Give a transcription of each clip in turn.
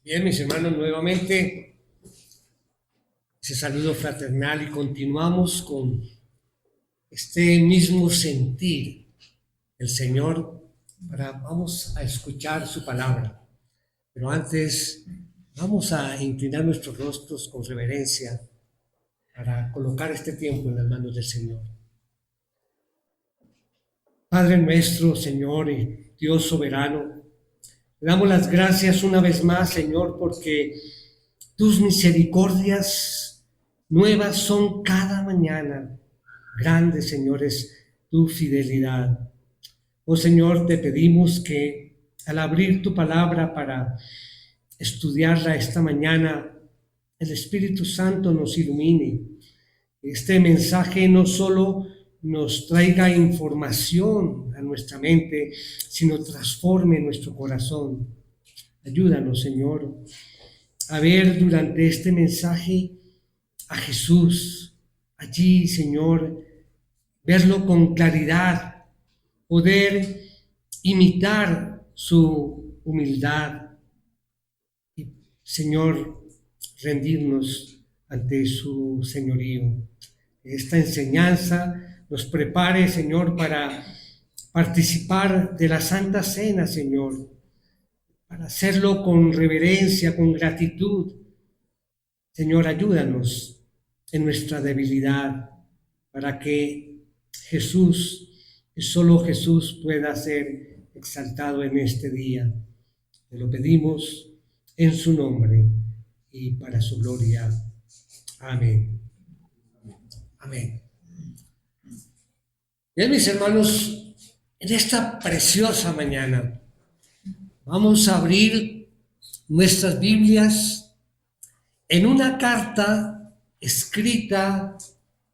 Bien, mis hermanos, nuevamente ese saludo fraternal y continuamos con este mismo sentir del Señor. Vamos a escuchar su palabra, pero antes vamos a inclinar nuestros rostros con reverencia para colocar este tiempo en las manos del Señor. Padre nuestro, Señor y Dios soberano, le damos las gracias una vez más, Señor, porque tus misericordias nuevas son cada mañana. Grande, Señor, es tu fidelidad. Oh Señor, te pedimos que al abrir tu palabra para estudiarla esta mañana, el Espíritu Santo nos ilumine. Este mensaje no solo nos traiga información a nuestra mente, sino transforme nuestro corazón. Ayúdanos, Señor, a ver durante este mensaje a Jesús allí, Señor, verlo con claridad, poder imitar su humildad y, Señor, rendirnos ante su señorío. Esta enseñanza nos prepare, Señor, para participar de la Santa Cena, Señor, para hacerlo con reverencia, con gratitud. Señor, ayúdanos en nuestra debilidad para que Jesús, solo Jesús pueda ser exaltado en este día. Te lo pedimos en su nombre y para su gloria. Amén. Amén. Bien, mis hermanos, en esta preciosa mañana vamos a abrir nuestras Biblias en una carta escrita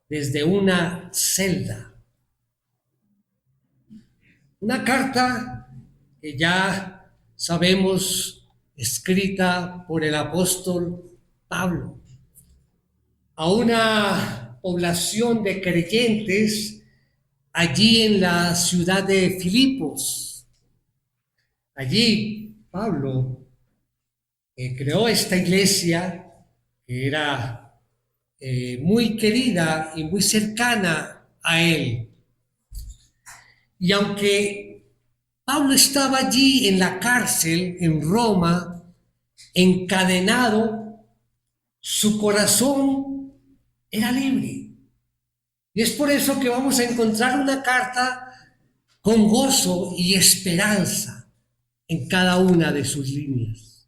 desde una celda. Una carta que ya sabemos escrita por el apóstol Pablo a una población de creyentes allí en la ciudad de Filipos. Allí Pablo creó esta iglesia que era muy querida y muy cercana a él. Y aunque Pablo estaba allí en la cárcel en Roma, encadenado, su corazón era libre. Y es por eso que vamos a encontrar una carta con gozo y esperanza en cada una de sus líneas.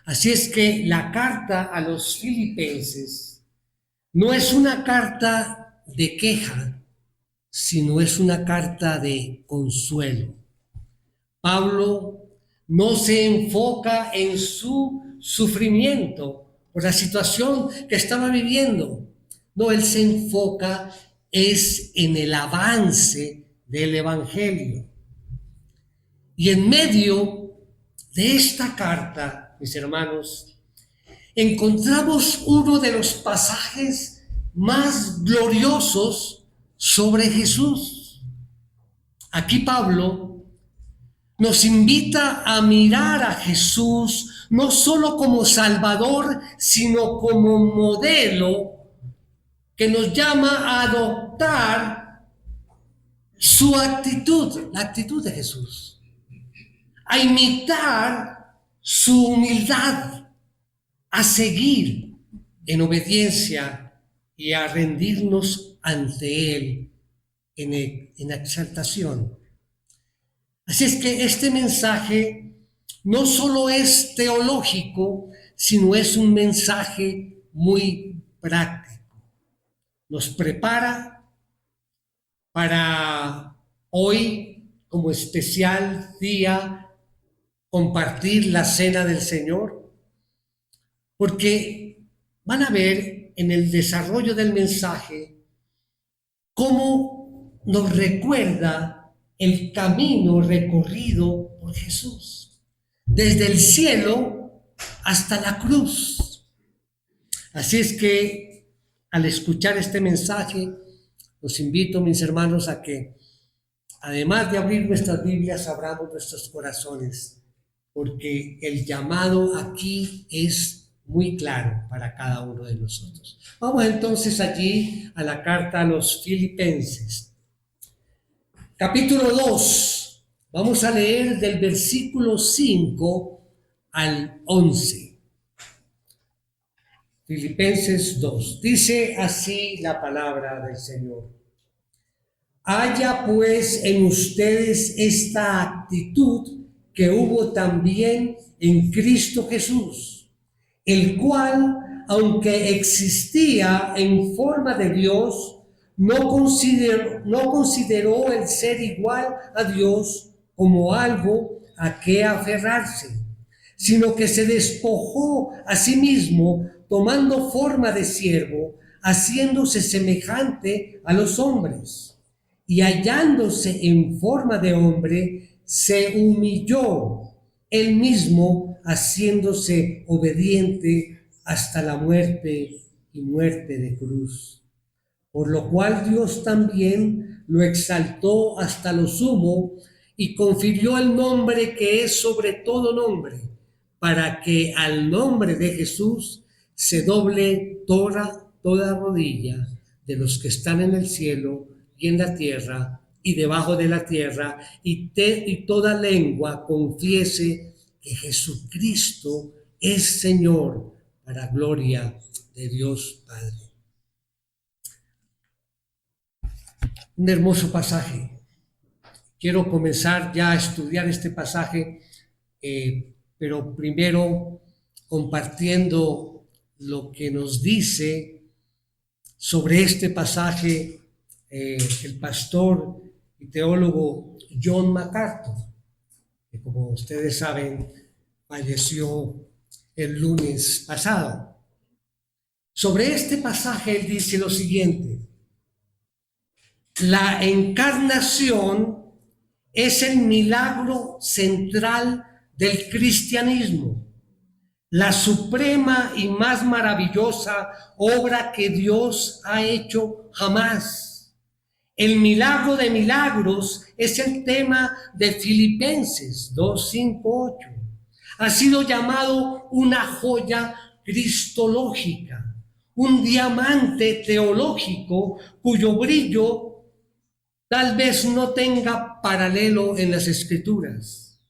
Así es que la carta a los filipenses no es una carta de queja, sino es una carta de consuelo. Pablo no se enfoca en su sufrimiento por la situación que estaba viviendo. No, él se enfoca es en el avance del Evangelio. Y en medio de esta carta, mis hermanos, encontramos uno de los pasajes más gloriosos sobre Jesús. Aquí Pablo nos invita a mirar a Jesús no solo como Salvador, sino como modelo que nos llama a adoptar su actitud, la actitud de Jesús, a imitar su humildad, a seguir en obediencia y a rendirnos ante Él en exaltación. Así es que este mensaje no solo es teológico, sino es un mensaje muy práctico. Nos prepara para hoy, como especial día, compartir la cena del Señor, porque van a ver en el desarrollo del mensaje cómo nos recuerda el camino recorrido por Jesús, desde el cielo hasta la cruz. Así es que al escuchar este mensaje, los invito, mis hermanos, a que, además de abrir nuestras Biblias, abramos nuestros corazones porque el llamado aquí es muy claro para cada uno de nosotros. Vamos entonces allí a la carta a los Filipenses. Capítulo 2. Vamos a leer del versículo 5 al 11. Filipenses 2. Dice así la palabra del Señor. Haya pues en ustedes esta actitud que hubo también en Cristo Jesús, el cual, aunque existía en forma de Dios, no consideró el ser igual a Dios como algo a que aferrarse, sino que se despojó a sí mismo, tomando forma de siervo, haciéndose semejante a los hombres. Y hallándose en forma de hombre, se humilló él mismo, haciéndose obediente hasta la muerte y muerte de cruz. Por lo cual Dios también lo exaltó hasta lo sumo y confirió el nombre que es sobre todo nombre, para que al nombre de Jesús se doble toda rodilla de los que están en el cielo y en la tierra y debajo de la tierra, y toda lengua confiese que Jesucristo es Señor, para gloria de Dios Padre. Un hermoso pasaje. Quiero comenzar ya a estudiar este pasaje, pero primero compartiendo lo que nos dice sobre este pasaje el pastor y teólogo John MacArthur, que como ustedes saben falleció el lunes pasado. Sobre este pasaje él dice lo siguiente: la encarnación es el milagro central del cristianismo, la suprema y más maravillosa obra que Dios ha hecho jamás. El milagro de milagros es el tema de Filipenses 2, 5, 8. Ha sido llamado una joya cristológica, un diamante teológico cuyo brillo tal vez no tenga paralelo en las Escrituras.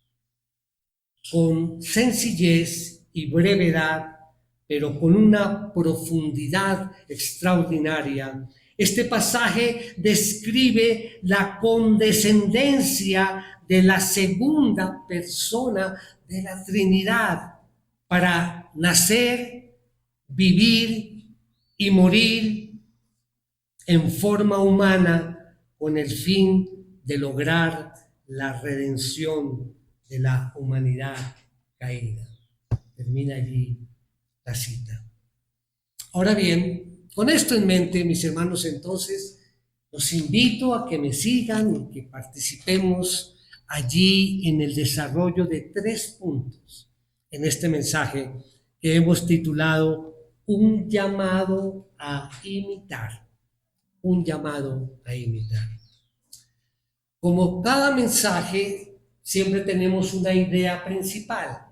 Con sencillez y brevedad, pero con una profundidad extraordinaria, este pasaje describe la condescendencia de la segunda persona de la Trinidad para nacer, vivir y morir en forma humana, con el fin de lograr la redención de la humanidad caída. Termina allí la cita. Ahora bien, con esto en mente, mis hermanos, entonces, los invito a que me sigan y que participemos allí en el desarrollo de 3 puntos en este mensaje que hemos titulado Un llamado a imitar. Un llamado a imitar. Como cada mensaje, siempre tenemos una idea principal.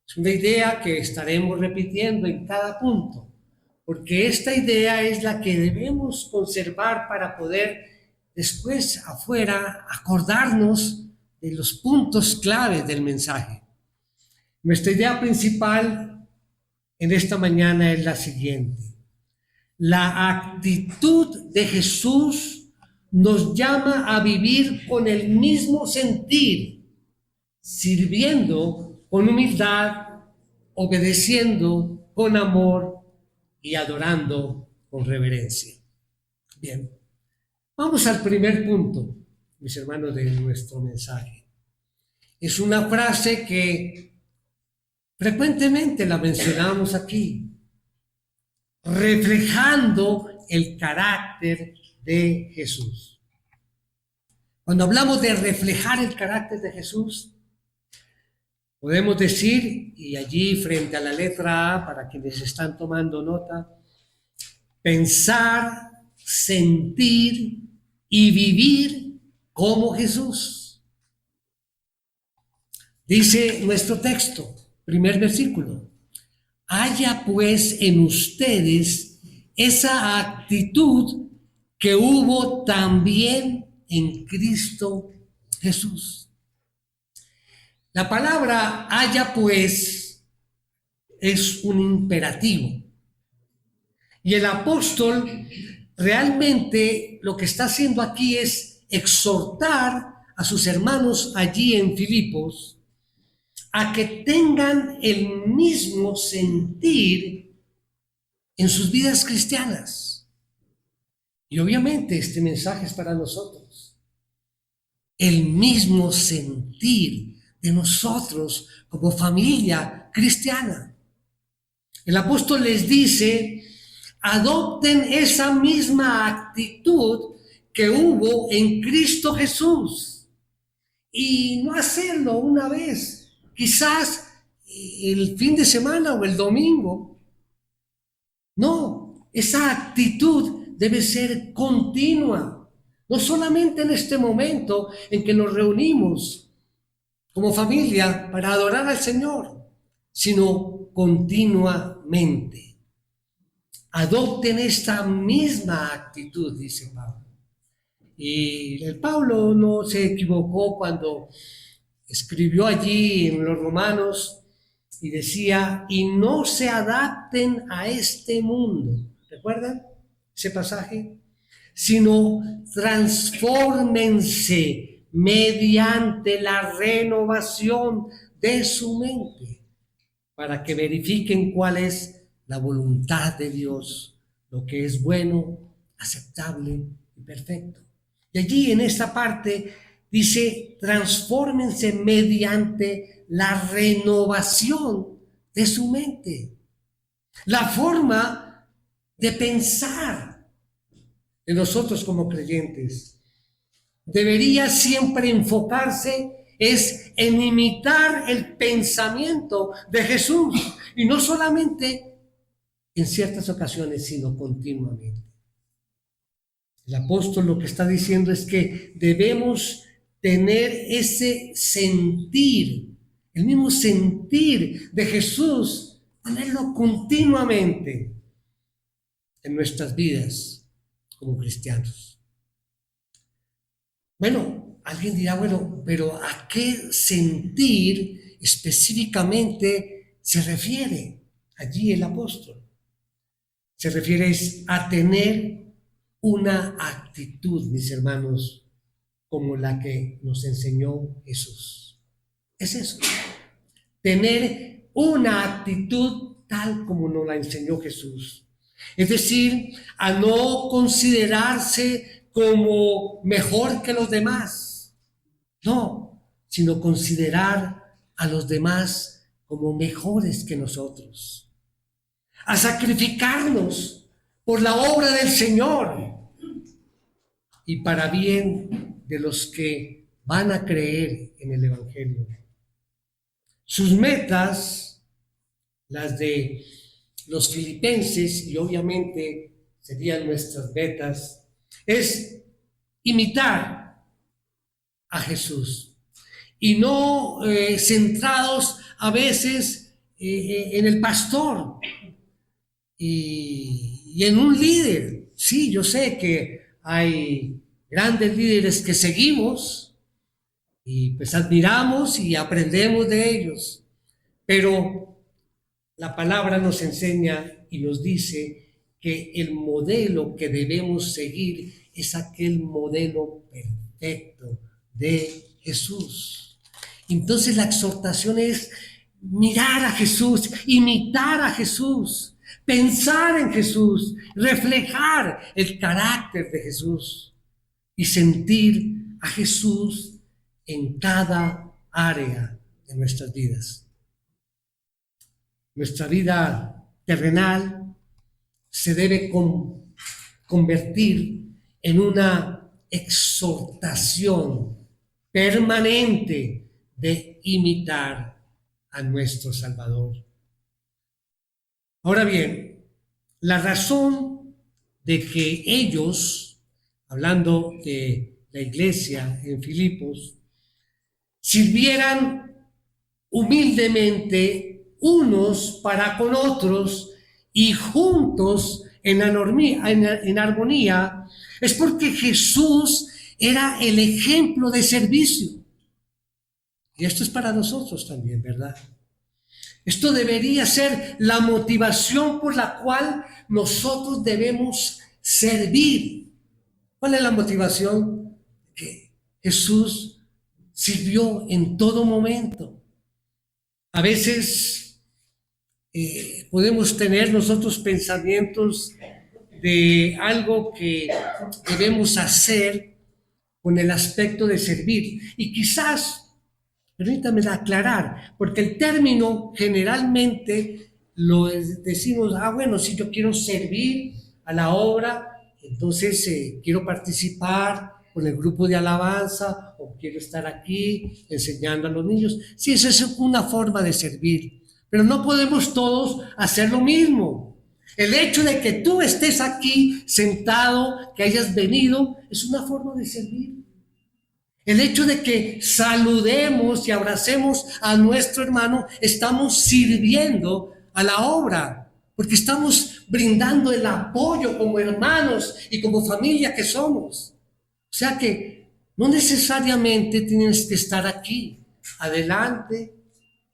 Es una idea que estaremos repitiendo en cada punto, porque esta idea es la que debemos conservar para poder después afuera acordarnos de los puntos claves del mensaje. Nuestra idea principal en esta mañana es la siguiente: la actitud de Jesús nos llama a vivir con el mismo sentir, sirviendo con humildad, obedeciendo con amor y adorando con reverencia. Bien, vamos al primer punto, mis hermanos, de nuestro mensaje. Es una frase que frecuentemente la mencionamos aquí, reflejando el carácter de Jesús. Cuando hablamos de reflejar el carácter de Jesús, podemos decir, y allí frente a la letra A, para quienes están tomando nota, pensar, sentir y vivir como Jesús. Dice nuestro texto, primer versículo: haya pues en ustedes esa actitud que hubo también en Cristo Jesús. La palabra haya pues es un imperativo. Y el apóstol realmente lo que está haciendo aquí es exhortar a sus hermanos allí en Filipos a que tengan el mismo sentir en sus vidas cristianas. Y obviamente este mensaje es para nosotros. El mismo sentir de nosotros como familia cristiana. El apóstol les dice: adopten esa misma actitud que hubo en Cristo Jesús. Y no hacerlo una vez, quizás el fin de semana o el domingo. No, esa actitud debe ser continua. No solamente en este momento en que nos reunimos como familia para adorar al Señor, sino continuamente. Adopten esta misma actitud, dice Pablo. Y el Pablo no se equivocó cuando escribió allí en los Romanos y decía: y no se adapten a este mundo. ¿Recuerdan ese pasaje? Sino transfórmense mediante la renovación de su mente para que verifiquen cuál es la voluntad de Dios, lo que es bueno, aceptable y perfecto. Y allí en esta parte dice: transfórmense mediante la renovación de su mente. La forma de pensar de nosotros como creyentes debería siempre enfocarse es en imitar el pensamiento de Jesús, y no solamente en ciertas ocasiones, sino continuamente. El apóstol lo que está diciendo es que debemos tener ese sentir, el mismo sentir de Jesús, tenerlo continuamente en nuestras vidas como cristianos. Bueno, alguien dirá: bueno, pero ¿a qué sentir específicamente se refiere allí el apóstol? Se refiere a tener una actitud, mis hermanos, como la que nos enseñó Jesús. Es eso, tener una actitud tal como nos la enseñó Jesús. Es decir, a no considerarse como mejor que los demás, no, sino considerar a los demás como mejores que nosotros, a sacrificarnos por la obra del Señor y para bien de los que van a creer en el Evangelio. Sus metas, las de los filipenses, y obviamente serían nuestras metas, es imitar a Jesús y no centrados a veces en el pastor y en un líder. Sí, yo sé que hay grandes líderes que seguimos y pues admiramos y aprendemos de ellos, pero la palabra nos enseña y nos dice que el modelo que debemos seguir es aquel modelo perfecto de Jesús. Entonces la exhortación es mirar a Jesús, imitar a Jesús, pensar en Jesús, reflejar el carácter de Jesús y sentir a Jesús en cada área de nuestras vidas. Nuestra vida terrenal se debe convertir en una exhortación permanente de imitar a nuestro Salvador. Ahora bien, la razón de que ellos, hablando de la iglesia en Filipos, sirvieran humildemente unos para con otros y juntos en armonía, es porque Jesús era el ejemplo de servicio. Y esto es para nosotros también, ¿verdad? Esto debería ser la motivación por la cual nosotros debemos servir. ¿Cuál es la motivación? Que Jesús sirvió en todo momento. A veces podemos tener nosotros pensamientos de algo que debemos hacer con el aspecto de servir. Y quizás, permítame aclarar, porque el término generalmente lo decimos, bueno, si yo quiero servir a la obra, entonces quiero participar con el grupo de alabanza o quiero estar aquí enseñando a los niños. Sí, esa es una forma de servir, pero no podemos todos hacer lo mismo. El hecho de que tú estés aquí sentado, que hayas venido, es una forma de servir. El hecho de que saludemos y abracemos a nuestro hermano, estamos sirviendo a la obra, porque estamos brindando el apoyo como hermanos y como familia que somos. O sea que no necesariamente tienes que estar aquí. Adelante,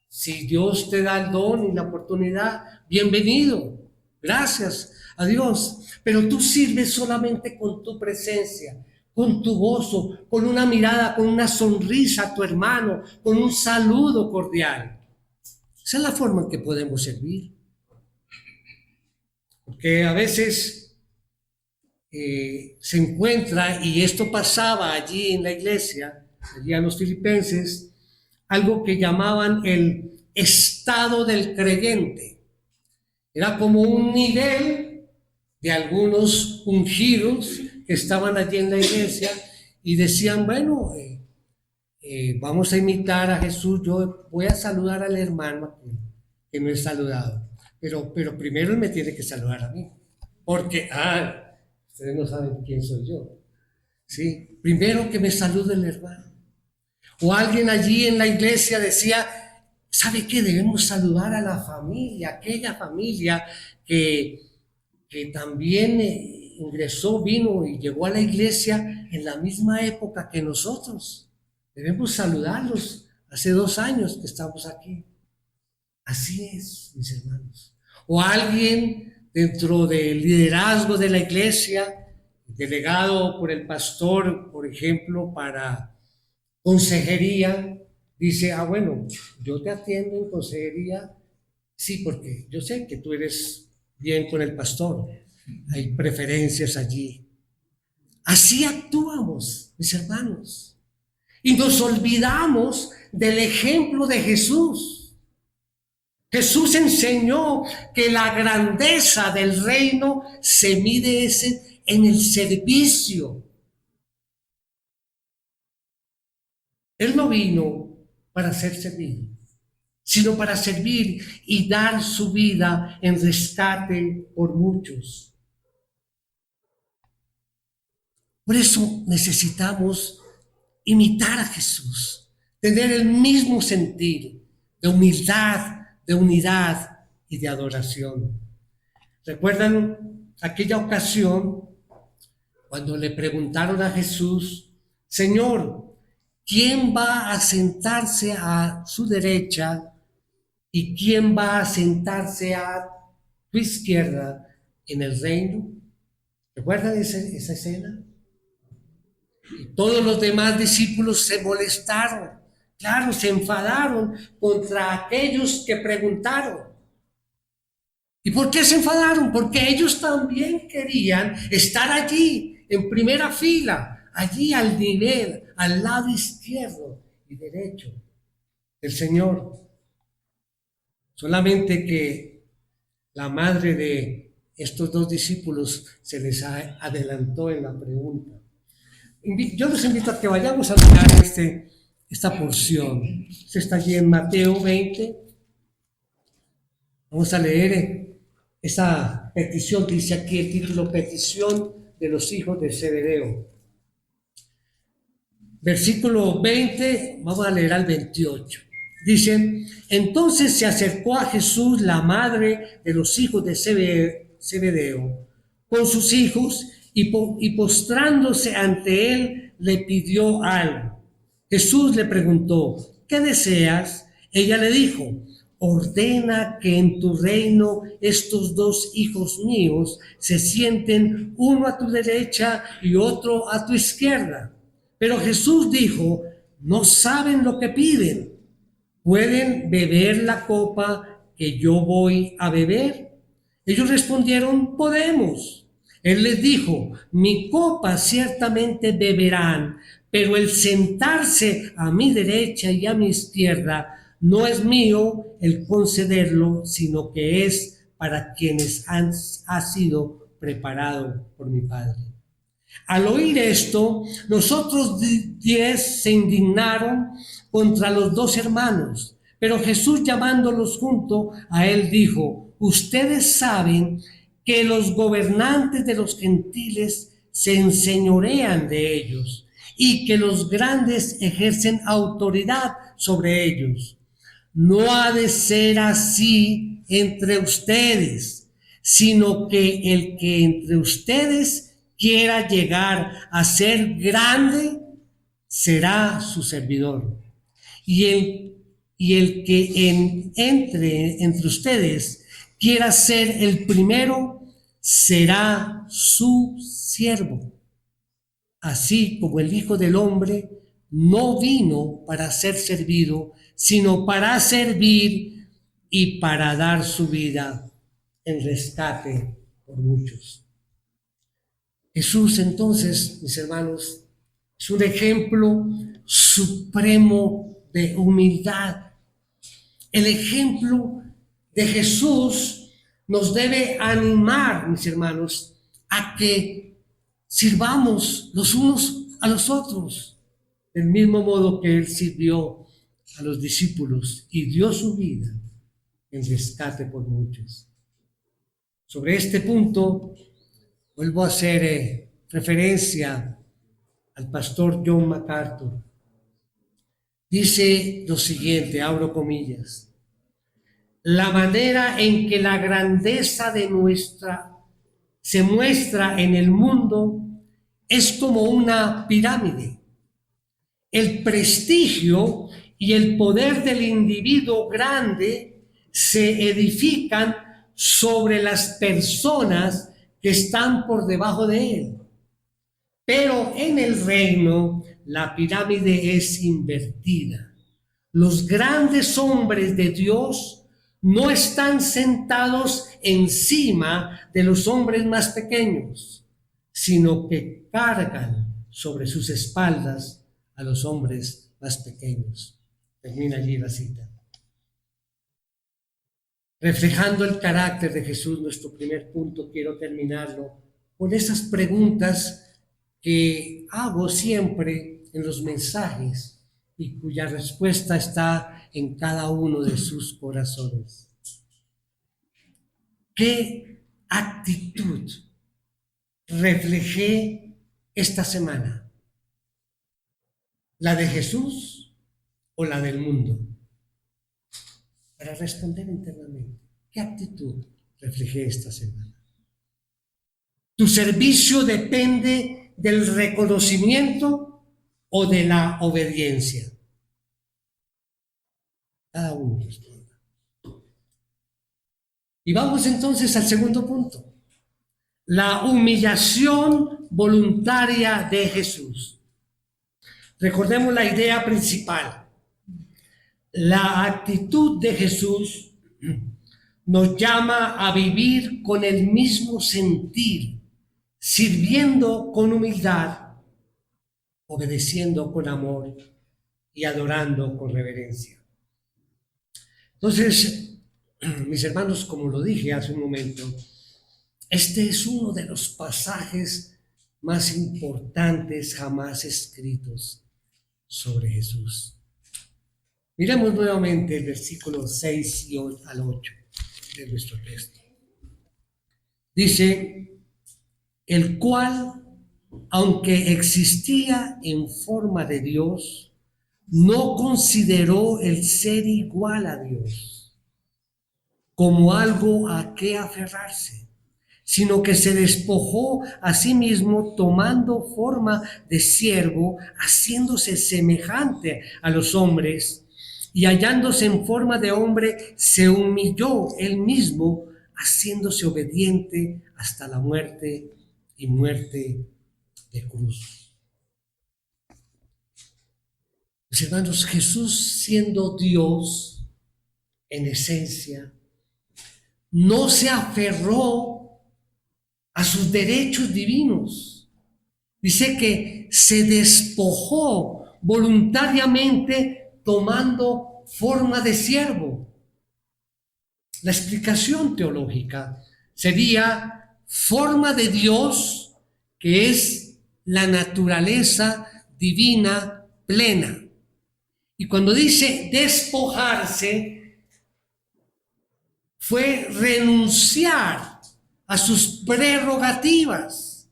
si Dios te da el don y la oportunidad, bienvenido. Gracias a Dios. Pero tú sirves solamente con tu presencia, con tu gozo, con una mirada, con una sonrisa a tu hermano, con un saludo cordial. Esa es la forma en que podemos servir. Porque a veces se encuentra, y esto pasaba allí en la iglesia, allí a los filipenses, algo que llamaban el estado del creyente. Era como un nivel de algunos ungidos que estaban allí en la iglesia y decían, bueno, vamos a imitar a Jesús, yo voy a saludar al hermano que no he saludado, pero primero él me tiene que saludar a mí, porque, ustedes no saben quién soy yo, ¿sí? Primero que me salude el hermano. O alguien allí en la iglesia decía, ¿sabe qué? Debemos saludar a la familia, aquella familia que también ingresó, vino y llegó a la iglesia en la misma época que nosotros. Debemos saludarlos. Hace 2 años que estamos aquí. Así es, mis hermanos. O alguien dentro del liderazgo de la iglesia, delegado por el pastor, por ejemplo, para consejería, dice, bueno, yo te atiendo en consejería, sí, porque yo sé que tú eres bien con el pastor, hay preferencias allí. Así actuamos, mis hermanos, y nos olvidamos del ejemplo de Jesús. Jesús enseñó que la grandeza del reino se mide en el servicio. Él no vino para ser servido, sino para servir y dar su vida en rescate por muchos. Por eso necesitamos imitar a Jesús, tener el mismo sentir de humildad, de unidad y de adoración. ¿Recuerdan aquella ocasión cuando le preguntaron a Jesús, Señor, ¿quién va a sentarse a su derecha y quién va a sentarse a tu izquierda en el reino? ¿Recuerdan esa escena? Y todos los demás discípulos se molestaron, claro, se enfadaron contra aquellos que preguntaron. ¿Y por qué se enfadaron? Porque ellos también querían estar allí, en primera fila, allí al nivel, al lado izquierdo y derecho del Señor. Solamente que la madre de estos 2 discípulos se les adelantó en la pregunta. Yo los invito a que vayamos a mirar esta porción. Esto está allí en Mateo 20. Vamos a leer esa petición, dice aquí el título, petición de los hijos de Zebedeo. Versículo 20, vamos a leer al 28. Dice, entonces se acercó a Jesús la madre de los hijos de Zebedeo con sus hijos y postrándose ante él le pidió algo. Jesús le preguntó, ¿qué deseas? Ella le dijo, ordena que en tu reino estos dos hijos míos se sienten uno a tu derecha y otro a tu izquierda. Pero Jesús dijo, no saben lo que piden. ¿Pueden beber la copa que yo voy a beber? Ellos respondieron, podemos. Él les dijo, mi copa ciertamente beberán, pero el sentarse a mi derecha y a mi izquierda no es mío el concederlo, sino que es para quienes ha sido preparado por mi Padre. Al oír esto, los otros 10 se indignaron contra los dos hermanos, pero Jesús llamándolos junto a él dijo, ustedes saben que los gobernantes de los gentiles se enseñorean de ellos y que los grandes ejercen autoridad sobre ellos. No ha de ser así entre ustedes, sino que el que entre ustedes quiera llegar a ser grande será su servidor. Y el que entre ustedes quiera ser el primero será su siervo. Así como el Hijo del Hombre no vino para ser servido, sino para servir y para dar su vida en rescate por muchos. Jesús, entonces, mis hermanos, es un ejemplo supremo de humildad. El ejemplo de Jesús nos debe animar, mis hermanos, a que sirvamos los unos a los otros, del mismo modo que Él sirvió a los discípulos y dio su vida en rescate por muchos. Sobre este punto, vuelvo a hacer referencia al pastor John MacArthur. Dice lo siguiente, abro comillas, la manera en que la grandeza de se muestra en el mundo es como una pirámide. El prestigio y el poder del individuo grande se edifican sobre las personas que están por debajo de él. Pero en el reino la pirámide es invertida. Los grandes hombres de Dios no están sentados encima de los hombres más pequeños, sino que cargan sobre sus espaldas a los hombres más pequeños. Termina allí la cita. Reflejando el carácter de Jesús, nuestro primer punto, quiero terminarlo con esas preguntas que hago siempre en los mensajes y cuya respuesta está en cada uno de sus corazones. ¿Qué actitud reflejé esta semana? ¿La de Jesús o la del mundo? Para responder internamente, ¿qué actitud reflejé esta semana? ¿Tu servicio depende del reconocimiento o de la obediencia? Cada uno responda. Y vamos entonces al segundo punto. La humillación voluntaria de Jesús. Recordemos la idea principal. La actitud de Jesús nos llama a vivir con el mismo sentir, sirviendo con humildad, obedeciendo con amor y adorando con reverencia. Entonces, mis hermanos, como lo dije hace un momento, este es uno de los pasajes más importantes jamás escritos sobre Jesús. Miremos nuevamente el versículo 6 al 8 de nuestro texto. Dice, el cual, aunque existía en forma de Dios, no consideró el ser igual a Dios como algo a qué aferrarse, sino que se despojó a sí mismo tomando forma de siervo, haciéndose semejante a los hombres, y hallándose en forma de hombre, se humilló él mismo, haciéndose obediente hasta la muerte y muerte de cruz. Mis hermanos, Jesús, siendo Dios en esencia, no se aferró a sus derechos divinos. Dice que se despojó voluntariamente tomando forma de siervo. La explicación teológica sería forma de Dios, que es la naturaleza divina plena. Y cuando dice despojarse, fue renunciar a sus prerrogativas,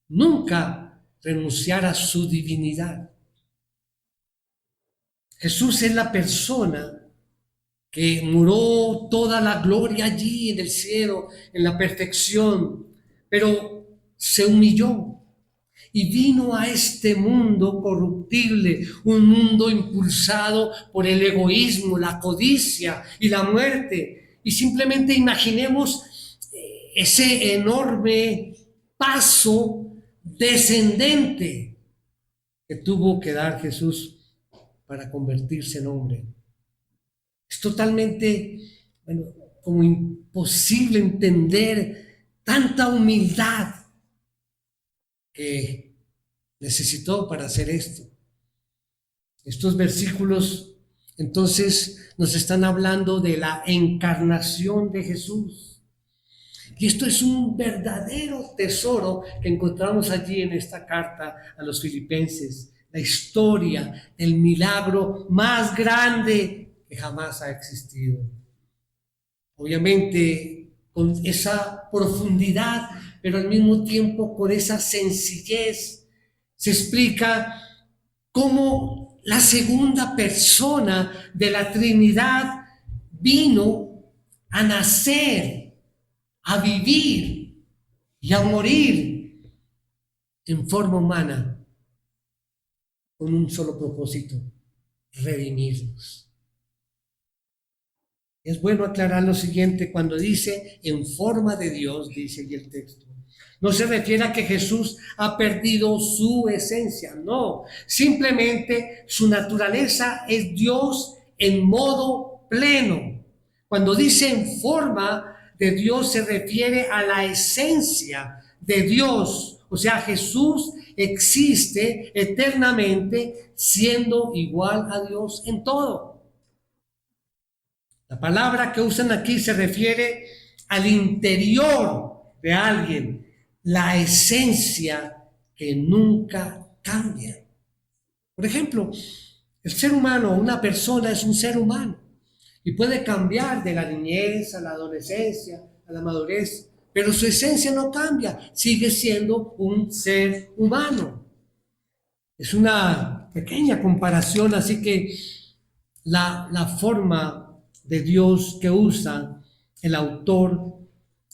nunca renunciar a su divinidad. Jesús es la persona que muró toda la gloria allí en el cielo, en la perfección, pero se humilló y vino a este mundo corruptible, un mundo impulsado por el egoísmo, la codicia y la muerte. Y simplemente imaginemos ese enorme paso descendente que tuvo que dar Jesús para convertirse en hombre. Es totalmente, como imposible entender tanta humildad que necesitó para hacer esto. Estos versículos entonces nos están hablando de la encarnación de Jesús. Y esto es un verdadero tesoro que encontramos allí en esta carta a los Filipenses. La historia, el milagro más grande que jamás ha existido. Obviamente con esa profundidad, pero al mismo tiempo con esa sencillez, se explica cómo la segunda persona de la Trinidad vino a nacer, a vivir y a morir en forma humana con un solo propósito: redimirnos. Es bueno aclarar lo siguiente: cuando dice en forma de Dios, dice aquí el texto, no se refiere a que Jesús ha perdido su esencia, no, simplemente su naturaleza es Dios en modo pleno. Cuando dice en forma de Dios se refiere a la esencia de Dios, o sea, Jesús existe eternamente siendo igual a Dios en todo. La palabra que usan aquí se refiere al interior de alguien, la esencia que nunca cambia. Por ejemplo, el ser humano, una persona es un ser humano y puede cambiar de la niñez a la adolescencia, a la madurez, pero su esencia no cambia, sigue siendo un ser humano. Es una pequeña comparación, así que la forma de Dios que usa el autor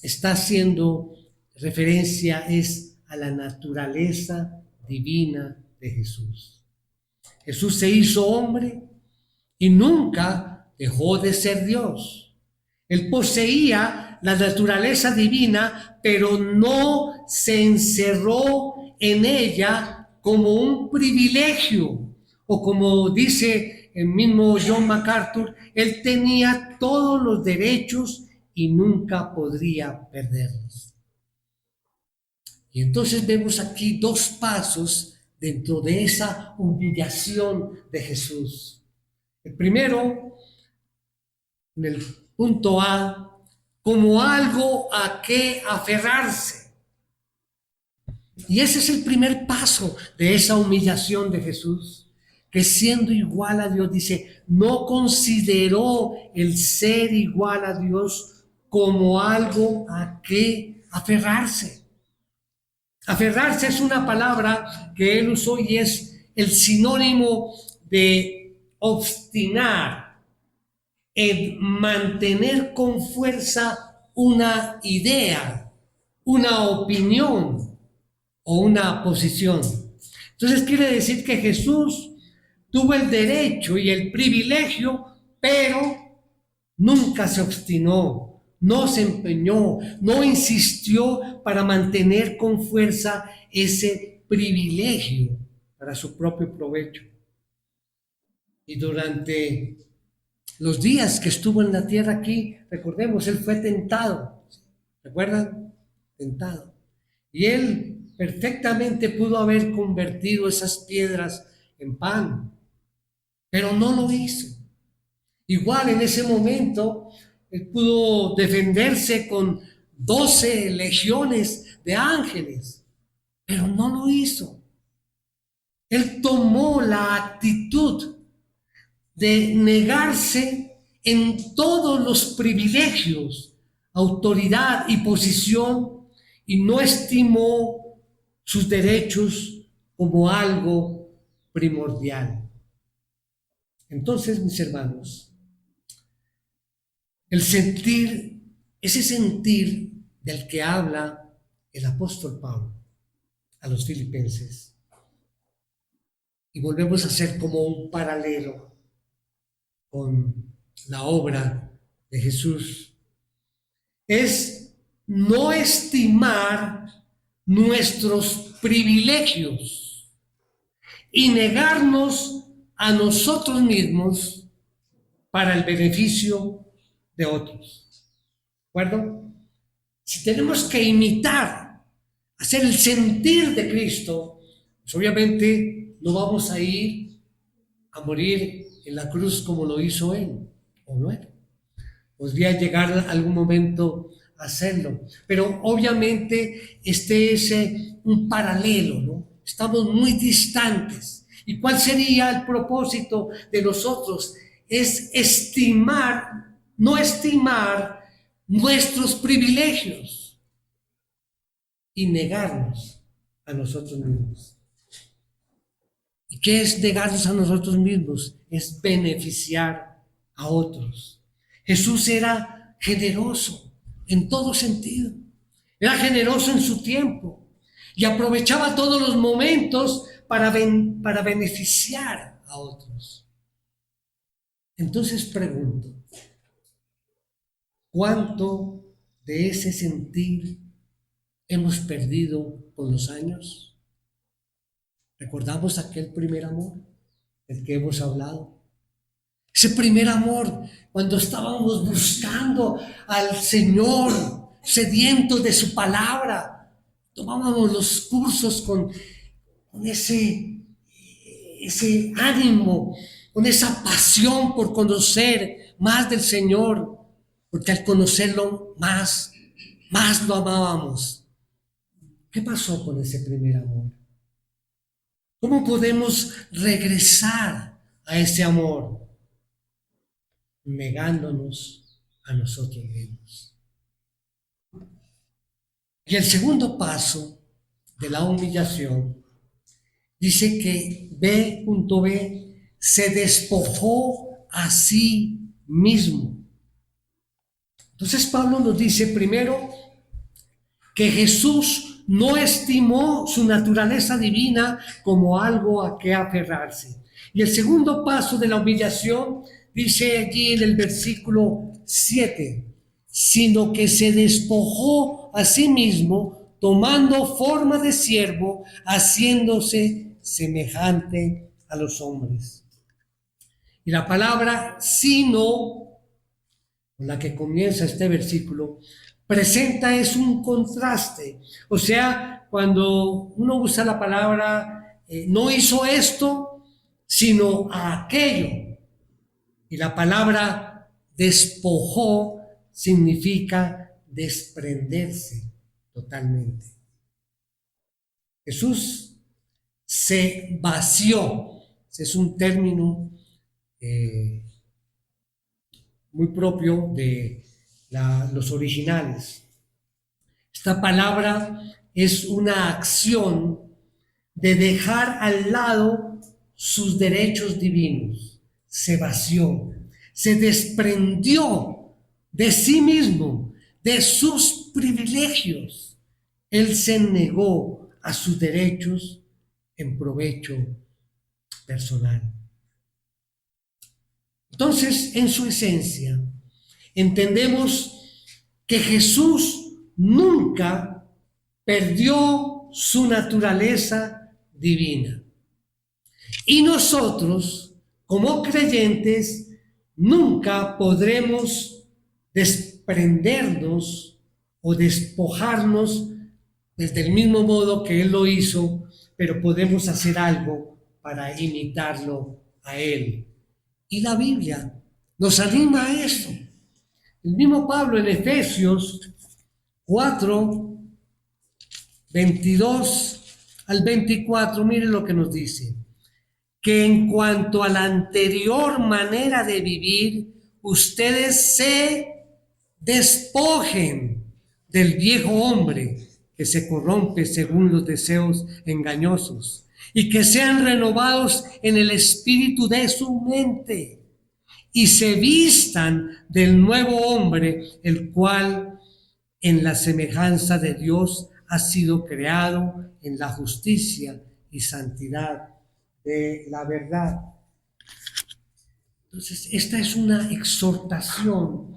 está haciendo referencia es a la naturaleza divina de Jesús. Jesús se hizo hombre y nunca dejó de ser Dios. Él poseía la naturaleza divina, pero no se encerró en ella como un privilegio, o como dice el mismo John MacArthur, él tenía todos los derechos y nunca podría perderlos. Y entonces vemos aquí dos pasos dentro de esa humillación de Jesús. El primero, en el punto A, como algo a que aferrarse. Y ese es el primer paso de esa humillación de Jesús, que siendo igual a Dios, dice, no consideró el ser igual a Dios como algo a que aferrarse. Aferrarse es una palabra que él usó y es el sinónimo de obstinar en mantener con fuerza una idea, una opinión o una posición. Entonces quiere decir que Jesús tuvo el derecho y el privilegio, pero nunca se obstinó, no se empeñó, no insistió para mantener con fuerza ese privilegio para su propio provecho. Y durante los días que estuvo en la tierra aquí, recordemos, él fue tentado. ¿Recuerdan? Tentado. Y él perfectamente pudo haber convertido esas piedras en pan, pero no lo hizo. Igual en ese momento, él pudo defenderse con 12 legiones de ángeles, pero no lo hizo. Él tomó la actitud de negarse en todos los privilegios, autoridad y posición, y no estimó sus derechos como algo primordial. Entonces, mis hermanos, ese sentir del que habla el apóstol Pablo a los filipenses, y volvemos a hacer como un paralelo con la obra de Jesús, es no estimar nuestros privilegios y negarnos a nosotros mismos para el beneficio de otros. ¿De acuerdo? Si tenemos que imitar, hacer el sentir de Cristo, pues obviamente no vamos a ir a morir en la cruz como lo hizo Él, o no Él. Podría llegar algún momento a hacerlo, pero obviamente este es un paralelo, ¿no? Estamos muy distantes. ¿Y cuál sería el propósito de nosotros? Es no estimar nuestros privilegios y negarnos a nosotros mismos. ¿Y qué es negarnos a nosotros mismos? Es beneficiar a otros. Jesús era generoso en todo sentido. Era generoso en su tiempo y aprovechaba todos los momentos para beneficiar a otros. Entonces pregunto, ¿cuánto de ese sentir hemos perdido con los años? ¿Recordamos aquel primer amor del que hemos hablado? Ese primer amor cuando estábamos buscando al Señor, sedientos de su palabra, tomábamos los cursos con ese ánimo, con esa pasión por conocer más del Señor, porque al conocerlo más lo amábamos. ¿Qué pasó con ese primer amor? ¿Cómo podemos regresar a ese amor? Negándonos a nosotros mismos. Y el segundo paso de la humillación dice que B.B. se despojó a sí mismo. Entonces Pablo nos dice primero que Jesús no estimó su naturaleza divina como algo a que aferrarse. Y el segundo paso de la humillación dice allí en el versículo 7, sino que se despojó a sí mismo, tomando forma de siervo, haciéndose semejante a los hombres. Y la palabra sino, con la que comienza este versículo, presenta es un contraste. O sea, cuando uno usa la palabra no hizo esto, sino aquello. Y la palabra despojó significa desprenderse totalmente. Jesús se vació. Ese es un término muy propio de los originales. Esta palabra es una acción de dejar al lado sus derechos divinos. se vació, se desprendió de sí mismo, de sus privilegios. Él se negó a sus derechos en provecho personal. Entonces, en su esencia, entendemos que Jesús nunca perdió su naturaleza divina. Y nosotros, como creyentes, nunca podremos desprendernos o despojarnos del mismo modo que Él lo hizo, pero podemos hacer algo para imitarlo a Él. Y la Biblia nos anima a eso. El mismo Pablo en Efesios 4, 22 al 24, mire lo que nos dice. Que en cuanto a la anterior manera de vivir, ustedes se despojen del viejo hombre que se corrompe según los deseos engañosos y que sean renovados en el espíritu de su mente y se vistan del nuevo hombre, el cual en la semejanza de Dios ha sido creado en la justicia y santidad de la verdad. Entonces, esta es una exhortación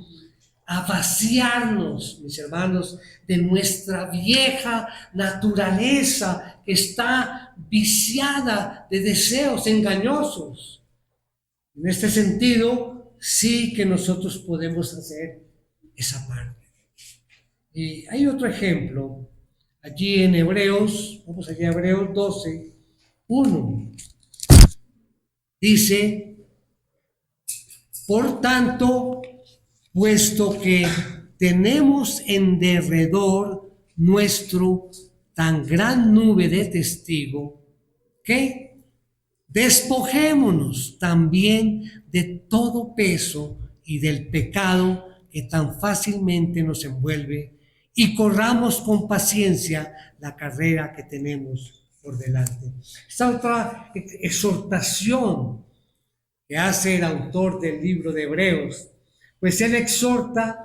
a vaciarnos, mis hermanos, de nuestra vieja naturaleza que está viciada de deseos engañosos. En este sentido, sí que nosotros podemos hacer esa parte. Y hay otro ejemplo, allí en Hebreos, vamos allá a Hebreos 12, 1. Dice, por tanto, puesto que tenemos en derredor nuestro tan gran nube de testigos, que despojémonos también de todo peso y del pecado que tan fácilmente nos envuelve y corramos con paciencia la carrera que tenemos por delante. Esta otra exhortación que hace el autor del libro de Hebreos, pues él exhorta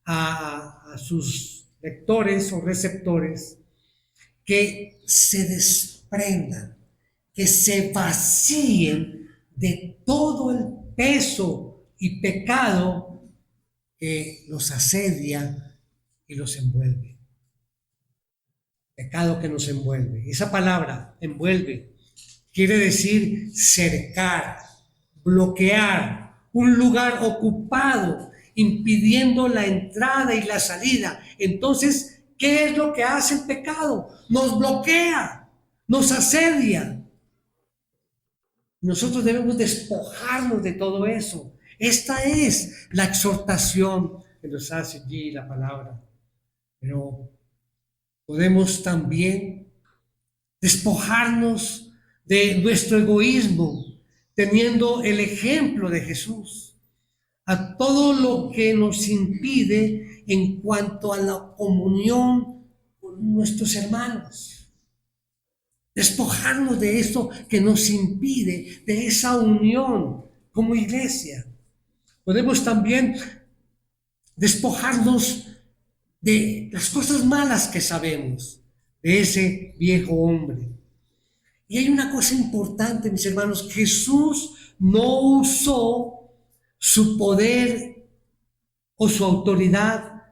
a sus lectores o receptores que se desprendan, que se vacíen de todo el peso y pecado que los asedia y los envuelve. Pecado que nos envuelve. Esa palabra, envuelve, quiere decir cercar, bloquear, un lugar ocupado, impidiendo la entrada y la salida. Entonces, ¿qué es lo que hace el pecado? Nos bloquea, nos asedia. Nosotros debemos despojarnos de todo eso. Esta es la exhortación que nos hace allí la palabra. Pero podemos también despojarnos de nuestro egoísmo, teniendo el ejemplo de Jesús, a todo lo que nos impide en cuanto a la comunión con nuestros hermanos. Despojarnos de esto que nos impide, de esa unión como iglesia. Podemos también despojarnos de las cosas malas que sabemos, de ese viejo hombre. Y hay una cosa importante, mis hermanos, Jesús no usó su poder o su autoridad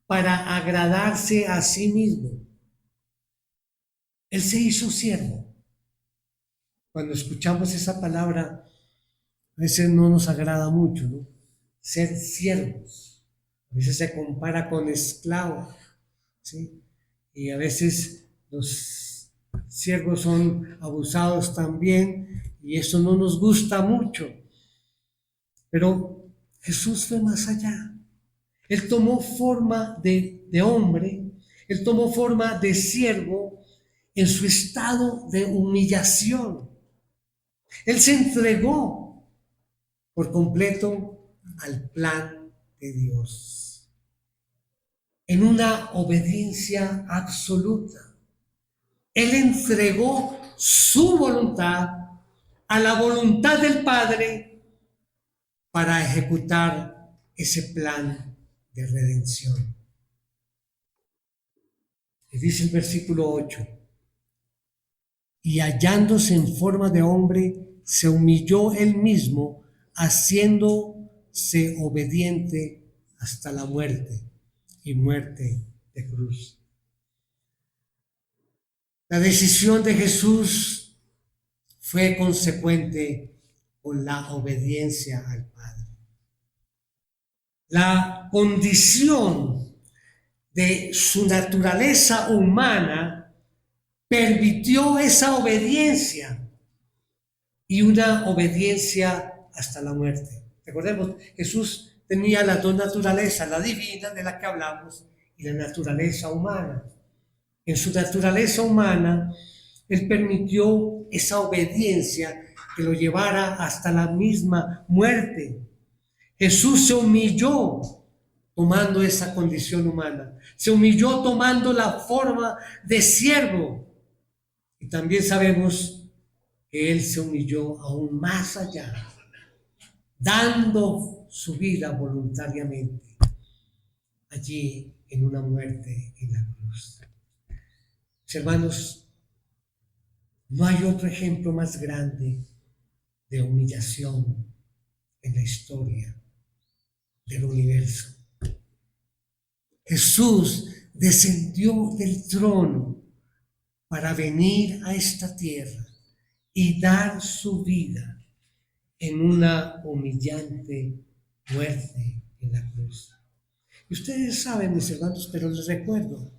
para agradarse a sí mismo. Él se hizo siervo. Cuando escuchamos esa palabra, a veces no nos agrada mucho, ¿no? Ser siervos. A veces se compara con esclavos, ¿sí? Y a veces los siervos son abusados también y eso no nos gusta mucho. Pero Jesús fue más allá. Él tomó forma de hombre, Él tomó forma de siervo en su estado de humillación. Él se entregó por completo al plan de Dios, en una obediencia absoluta. Él entregó su voluntad a la voluntad del Padre para ejecutar ese plan de redención. Y dice el versículo 8, y hallándose en forma de hombre, se humilló él mismo, haciéndose obediente hasta la muerte, y muerte de cruz. La decisión de Jesús fue consecuente con la obediencia al Padre. La condición de su naturaleza humana permitió esa obediencia, y una obediencia hasta la muerte. Recordemos, Jesús tenía las dos naturalezas, la divina de la que hablamos y la naturaleza humana. En su naturaleza humana, Él permitió esa obediencia que lo llevara hasta la misma muerte. Jesús se humilló tomando esa condición humana. Se humilló tomando la forma de siervo. Y también sabemos que Él se humilló aún más allá, dando su vida voluntariamente allí en una muerte en la cruz. Mis hermanos, no hay otro ejemplo más grande de humillación en la historia del universo. Jesús descendió del trono para venir a esta tierra y dar su vida en una humillante muerte en la cruz. Y ustedes saben, mis hermanos, pero les recuerdo,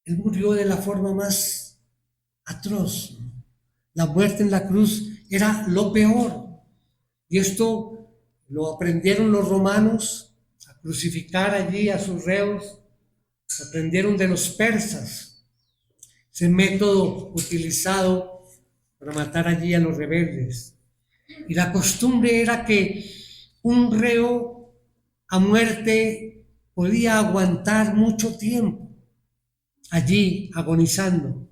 Él murió de la forma más atroz. La muerte en la cruz era lo peor. Y esto lo aprendieron los romanos, a crucificar allí a sus reos. Aprendieron de los persas ese método utilizado para matar allí a los rebeldes. Y la costumbre era que un reo a muerte podía aguantar mucho tiempo allí agonizando.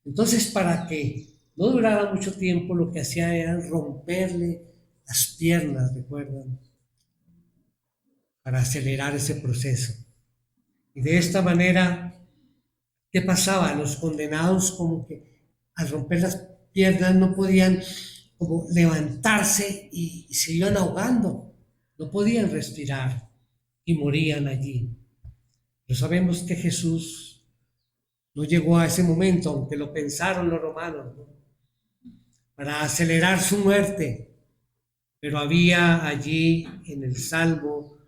Entonces, para que no durara mucho tiempo, lo que hacía era romperle las piernas, ¿recuerdan? Para acelerar ese proceso. Y de esta manera, ¿qué pasaba? Los condenados, como que al romper las piernas no podían como levantarse y se iban ahogando, no podían respirar y morían allí. Pero sabemos que Jesús no llegó a ese momento, aunque lo pensaron los romanos, ¿no?, para acelerar su muerte. Pero había allí en el Salmo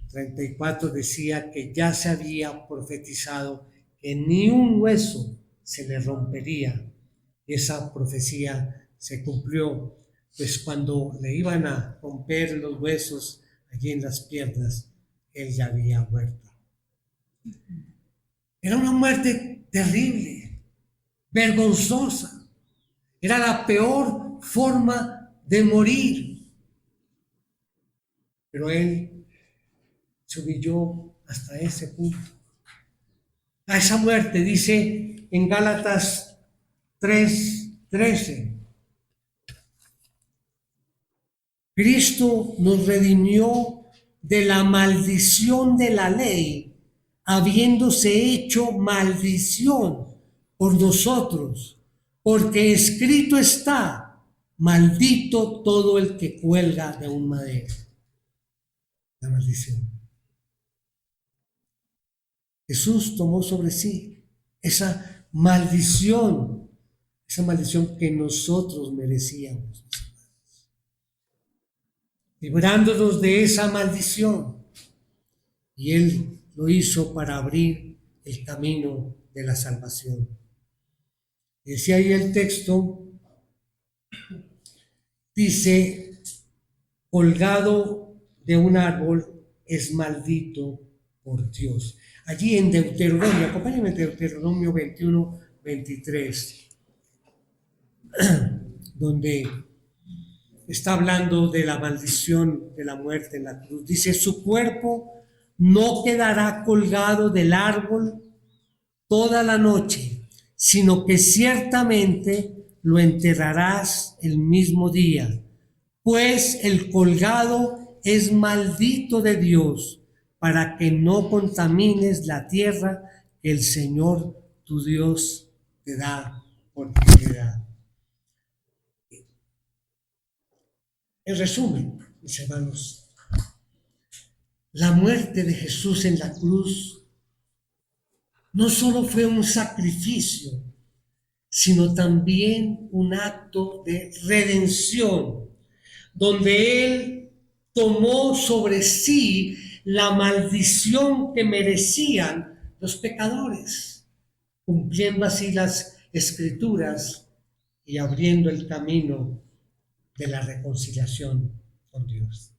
34 decía que ya se había profetizado que ni un hueso se le rompería. Esa profecía se cumplió, pues cuando le iban a romper los huesos allí en las piernas, él ya había muerto. Era una muerte terrible, vergonzosa. Era la peor forma de morir. Pero él se humilló hasta ese punto. A esa muerte, dice en Gálatas 3:13. Cristo nos redimió de la maldición de la ley, habiéndose hecho maldición por nosotros, porque escrito está: maldito todo el que cuelga de un madero. La maldición. Jesús tomó sobre sí esa maldición que nosotros merecíamos, librándonos de esa maldición. Y Él lo hizo para abrir el camino de la salvación. Decía ahí el texto, dice: colgado de un árbol es maldito por Dios. Allí en Deuteronomio, acompáñenme en Deuteronomio 21:23, donde está hablando de la maldición de la muerte en la cruz. Dice: su cuerpo no quedará colgado del árbol toda la noche, sino que ciertamente lo enterrarás el mismo día, pues el colgado es maldito de Dios, para que no contamines la tierra que el Señor tu Dios te da por heredad. En resumen, mis hermanos, la muerte de Jesús en la cruz no solo fue un sacrificio, sino también un acto de redención, donde Él tomó sobre sí la maldición que merecían los pecadores, cumpliendo así las Escrituras y abriendo el camino de la reconciliación con Dios.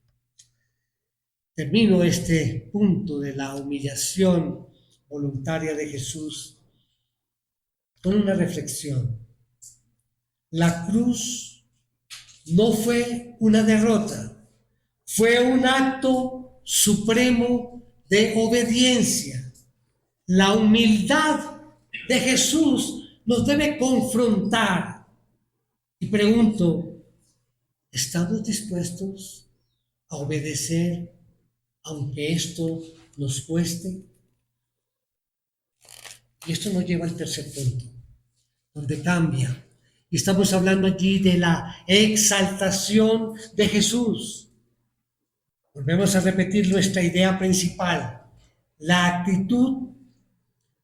Termino este punto de la humillación voluntaria de Jesús con una reflexión. La cruz no fue una derrota, fue un acto supremo de obediencia. La humildad de Jesús nos debe confrontar. Y pregunto, ¿estamos dispuestos a obedecer aunque esto nos cueste? Y esto nos lleva al tercer punto, donde cambia. Y estamos hablando allí de la exaltación de Jesús. Volvemos a repetir nuestra idea principal. La actitud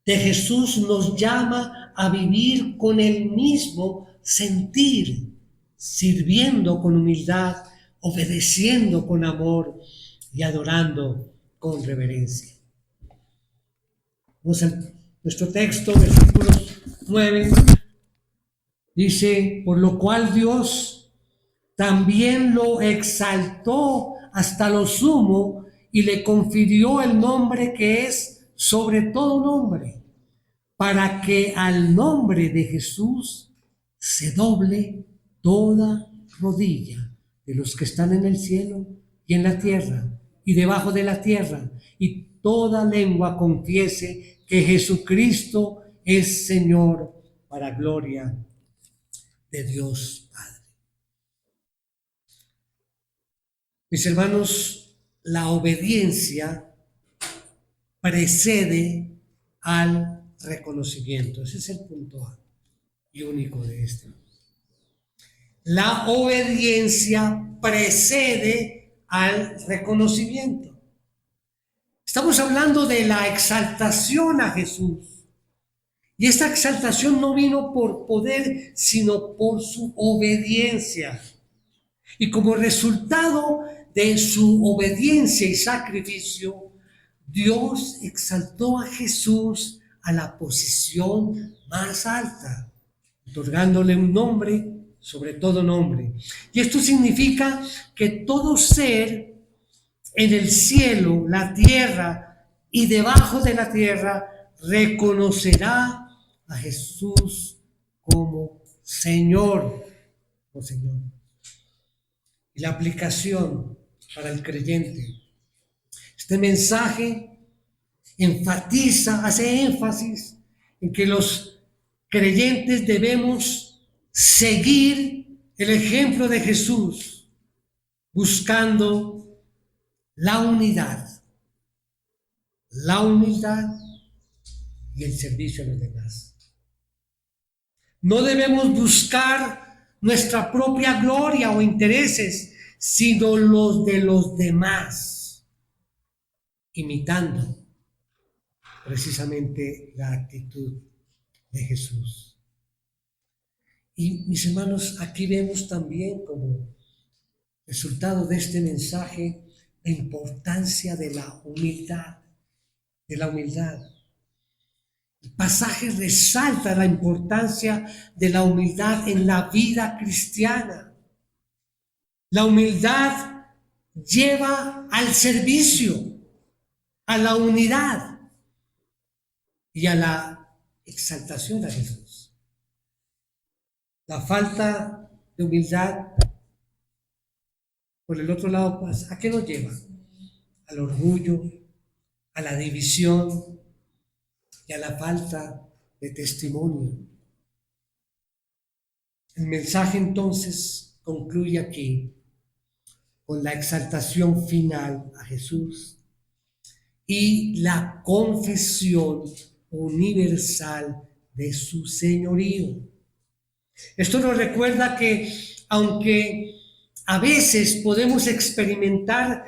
de Jesús nos llama a vivir con el mismo sentir, sirviendo con humildad, obedeciendo con amor y adorando con reverencia. Vamos a nuestro texto, versículos 9, dice, por lo cual Dios también lo exaltó hasta lo sumo y le confirió el nombre que es sobre todo nombre, para que al nombre de Jesús se doble toda rodilla de los que están en el cielo y en la tierra y debajo de la tierra, y toda lengua confiese que Jesucristo es Señor, para gloria de Dios Padre. Mis hermanos, la obediencia precede al reconocimiento. Ese es el punto A y único de este. La obediencia precede al reconocimiento. Estamos hablando de la exaltación a Jesús. Y esta exaltación no vino por poder, sino por su obediencia. Y como resultado de su obediencia y sacrificio, Dios exaltó a Jesús a la posición más alta, otorgándole un nombre sobre todo nombre. Y esto significa que todo ser en el cielo, la tierra y debajo de la tierra reconocerá a Jesús como Señor, o Señor. Y la aplicación para el creyente. Este mensaje enfatiza, hace énfasis en que los creyentes debemos seguir el ejemplo de Jesús, buscando la unidad, la humildad y el servicio a los demás. No debemos buscar nuestra propia gloria o intereses, sino los de los demás, imitando precisamente la actitud de Jesús. Y mis hermanos, aquí vemos también como resultado de este mensaje la importancia de la humildad, El pasaje resalta la importancia de la humildad en la vida cristiana. La humildad lleva al servicio, a la unidad y a la exaltación a Jesús. La falta de humildad, por el otro lado, ¿a qué nos lleva? Al orgullo, a la división y a la falta de testimonio. El mensaje entonces concluye aquí. con la exaltación final a Jesús y la confesión universal de su señorío. Esto nos recuerda que aunque a veces podemos experimentar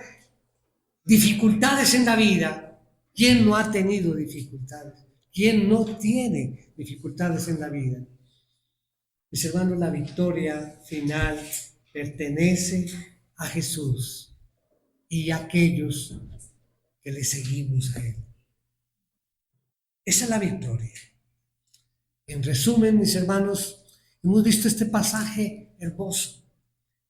dificultades en la vida, ¿quién no ha tenido dificultades? ¿Quién no tiene dificultades en la vida? Mis hermanos, la victoria final pertenece a Jesús y a aquellos que le seguimos a Él. Esa es la victoria. En resumen, mis hermanos, hemos visto este pasaje hermoso.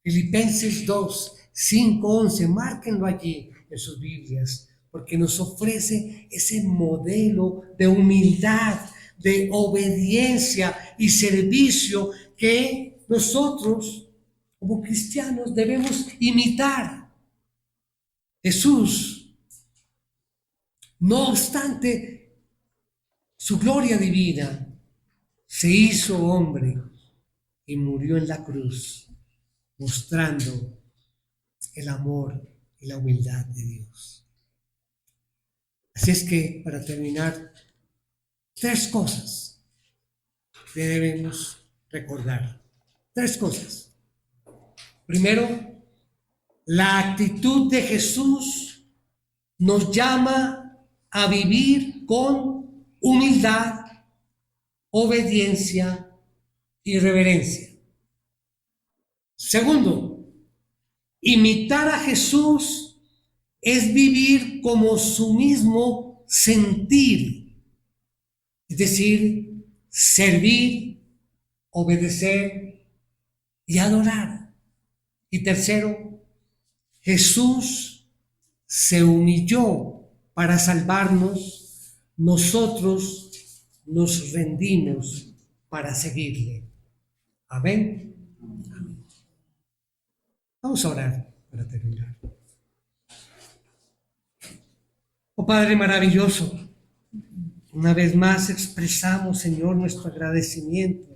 Filipenses 2, 5, 11, márquenlo allí en sus Biblias, porque nos ofrece ese modelo de humildad, de obediencia y servicio que nosotros, como cristianos, debemos imitar. Jesús, no obstante su gloria divina, se hizo hombre y murió en la cruz, mostrando el amor y la humildad de Dios. Así es que, para terminar, 3 cosas que debemos recordar. 3 cosas. Primero, la actitud de Jesús nos llama a vivir con humildad, obediencia y reverencia. Segundo, imitar a Jesús es vivir como su mismo sentir, es decir, servir, obedecer y adorar. Y tercero, Jesús se humilló para salvarnos, nosotros nos rendimos para seguirle. Amén. Amén. Vamos a orar para terminar. Oh Padre maravilloso, una vez más expresamos, Señor, nuestro agradecimiento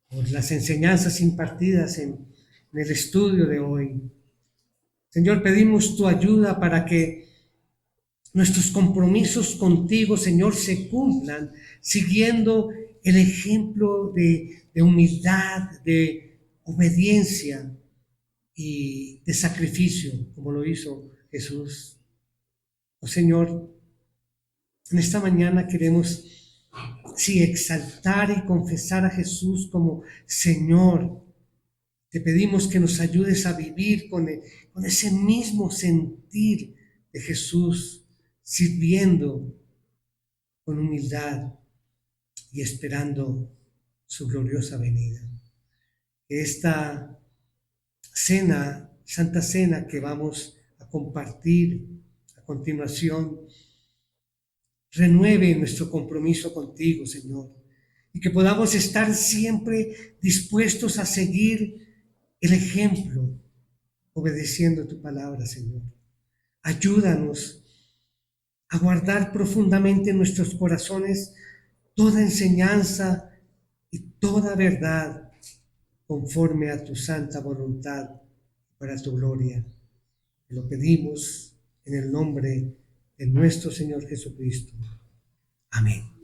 por las enseñanzas impartidas en el estudio de hoy. Señor, pedimos tu ayuda para que nuestros compromisos contigo, Señor, se cumplan siguiendo el ejemplo de humildad, de obediencia y de sacrificio, como lo hizo Jesús. Oh Señor, en esta mañana queremos, sí, exaltar y confesar a Jesús como Señor. Te pedimos que nos ayudes a vivir con ese mismo sentir de Jesús, sirviendo con humildad y esperando su gloriosa venida. Que esta cena, Santa Cena que vamos a compartir a continuación, renueve nuestro compromiso contigo, Señor, y que podamos estar siempre dispuestos a seguir el ejemplo, obedeciendo tu palabra, Señor. Ayúdanos a guardar profundamente en nuestros corazones toda enseñanza y toda verdad conforme a tu santa voluntad para tu gloria. Te lo pedimos en el nombre de nuestro Señor Jesucristo. Amén.